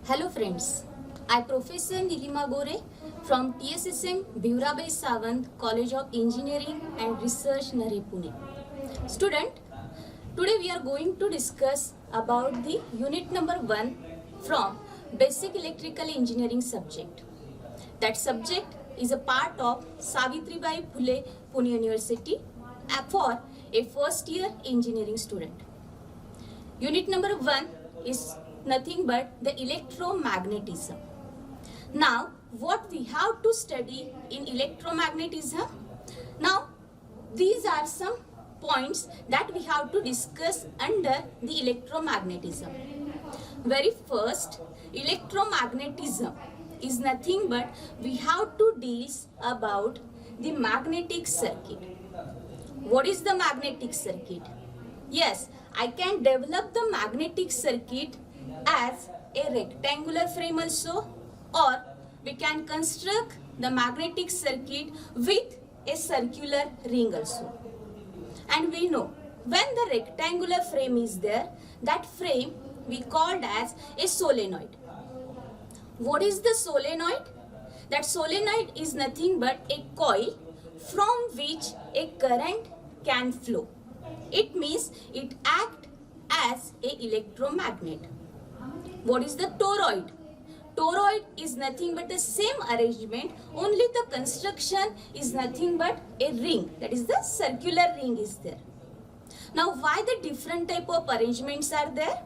Hello friends, I Professor Nilima Gore from TSSM Bhivrabai Sawant College of Engineering and Research Nare Pune. Student, today we are going to discuss about the unit number 1 from Basic Electrical Engineering subject. That subject is a part of Savitribai Phule Pune University for a first year engineering student. Unit number 1 is nothing but the electromagnetism. Now, what we have to study in electromagnetism? Now, these are some points that we have to discuss under the electromagnetism. Very first, electromagnetism is nothing but we have to deal about the magnetic circuit. What is the magnetic circuit? Yes, I can develop the magnetic circuit as a rectangular frame also, or we can construct the magnetic circuit with a circular ring also. And we know when the rectangular frame is there, that frame we called as a solenoid. What is the solenoid? That solenoid is nothing but a coil from which a current can flow. It means it acts as a electromagnet. What is the toroid? Toroid is nothing but the same arrangement, only the construction is nothing but a ring, that is the circular ring is there. Now why the different type of arrangements are there?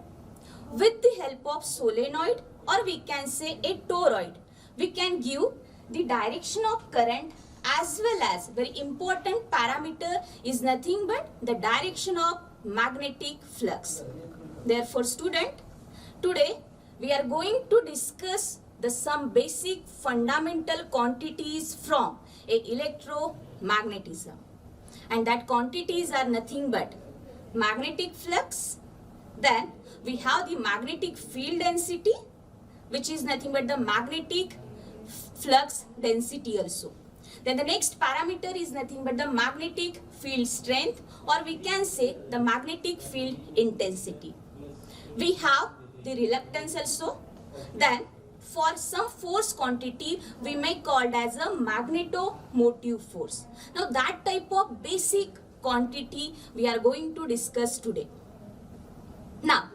With the help of solenoid, or we can say a toroid, we can give the direction of current as well as very important parameter is nothing but the direction of magnetic flux. Therefore student, today we are going to discuss some basic fundamental quantities from a electromagnetism, and that quantities are nothing but magnetic flux. Then we have the magnetic field density, which is nothing but the magnetic flux density also. Then the next parameter is nothing but the magnetic field strength, or we can say the magnetic field intensity. We have the reluctance also. Then for some force quantity we may call it as a magnetomotive force. Now that type of basic quantity we are going to discuss today. Now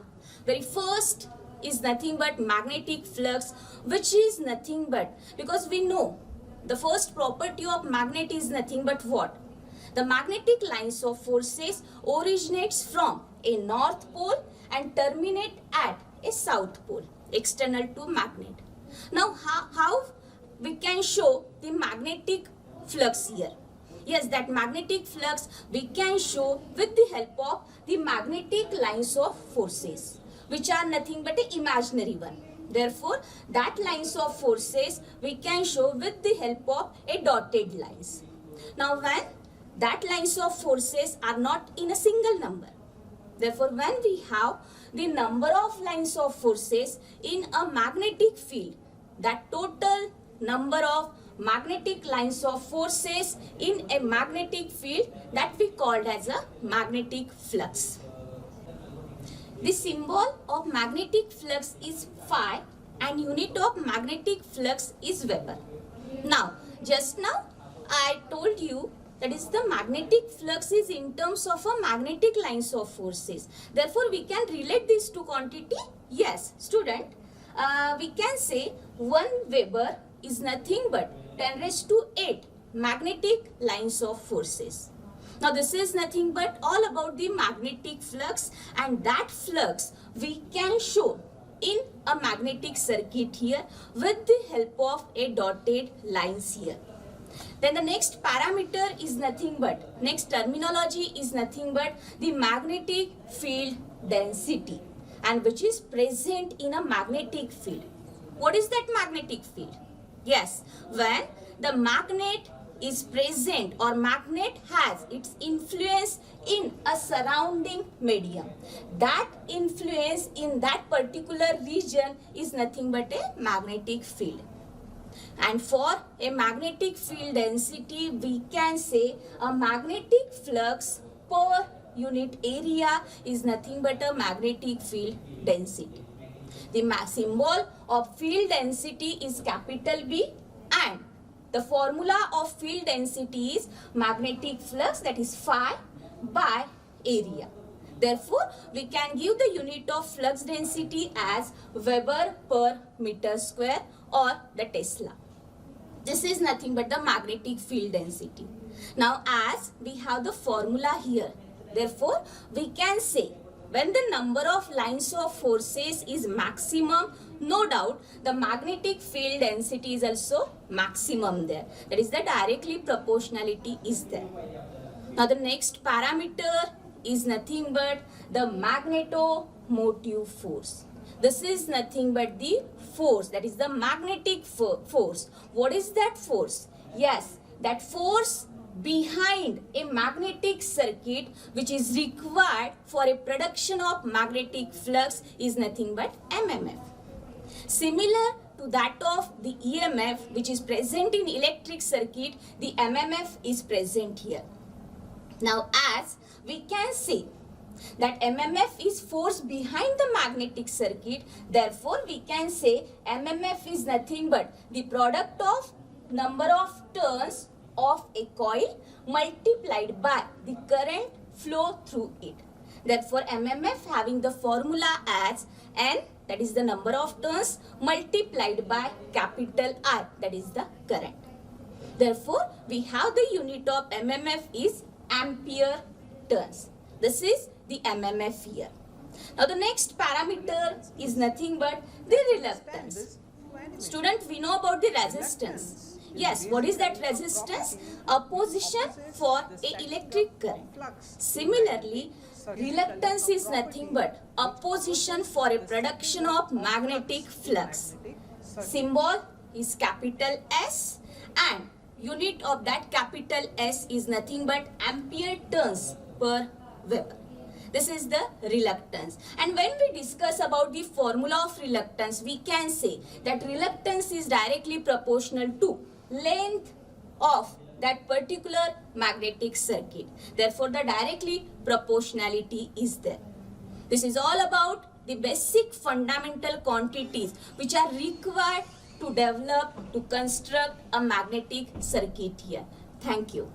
very first is nothing but magnetic flux, which is nothing but, because we know the first property of magnet is nothing but what? The magnetic lines of forces originates from a north pole and terminate at a south pole external to magnet. Now how we can show the magnetic flux here? Yes, that magnetic flux we can show with the help of the magnetic lines of forces, which are nothing but an imaginary one. Therefore, that lines of forces we can show with the help of a dotted lines. Now when that lines of forces are not in a single number, therefore when we have the number of lines of forces in a magnetic field, that total number of magnetic lines of forces in a magnetic field, that we called as a magnetic flux. The symbol of magnetic flux is phi and unit of magnetic flux is Weber. Now, just now I told you that is the magnetic flux is in terms of a magnetic lines of forces. Therefore, we can relate these two quantity. Yes, student, we can say 1 Weber is nothing but 10 raised to 8 magnetic lines of forces. Now this is nothing but all about the magnetic flux, and that flux we can show in a magnetic circuit here with the help of a dotted lines here. Then the next parameter is nothing but, next terminology is nothing but the magnetic field density, and which is present in a magnetic field. What is that magnetic field? Yes, when the magnet is present or magnet has its influence in a surrounding medium, that influence in that particular region is nothing but a magnetic field. And for a magnetic field density, we can say a magnetic flux per unit area is nothing but a magnetic field density. The symbol of field density is capital B, and the formula of field density is magnetic flux, that is phi by area. Therefore, we can give the unit of flux density as Weber per meter square or the Tesla. This is nothing but the magnetic field density. Now, as we have the formula here, therefore, we can say when the number of lines of forces is maximum, no doubt the magnetic field density is also maximum there. That is, the directly proportionality is there. Now, the next parameter is nothing but the magnetomotive force. This is nothing but the force, that is the magnetic force. What is that force? Yes, that force behind a magnetic circuit which is required for a production of magnetic flux is nothing but MMF. Similar to that of the EMF which is present in electric circuit, the MMF is present here. Now, as we can say that MMF is force behind the magnetic circuit, therefore we can say MMF is nothing but the product of number of turns of a coil multiplied by the current flow through it. Therefore, MMF having the formula as N, that is the number of turns, multiplied by capital I, that is the current. Therefore, we have the unit of MMF is ampere turns. This is the MMF here. Now, the next parameter is nothing but the reluctance. Student, we know about the resistance. Yes, what is that resistance? Opposition for a electric current. Similarly, reluctance is nothing but opposition for a production of magnetic flux. Symbol is capital S, and unit of that capital S is nothing but ampere turns per Weber. This is the reluctance. And when we discuss about the formula of reluctance, we can say that reluctance is directly proportional to length of that particular magnetic circuit. Therefore, the directly proportionality is there. This is all about the basic fundamental quantities which are required to develop, to construct a magnetic circuit here. Thank you.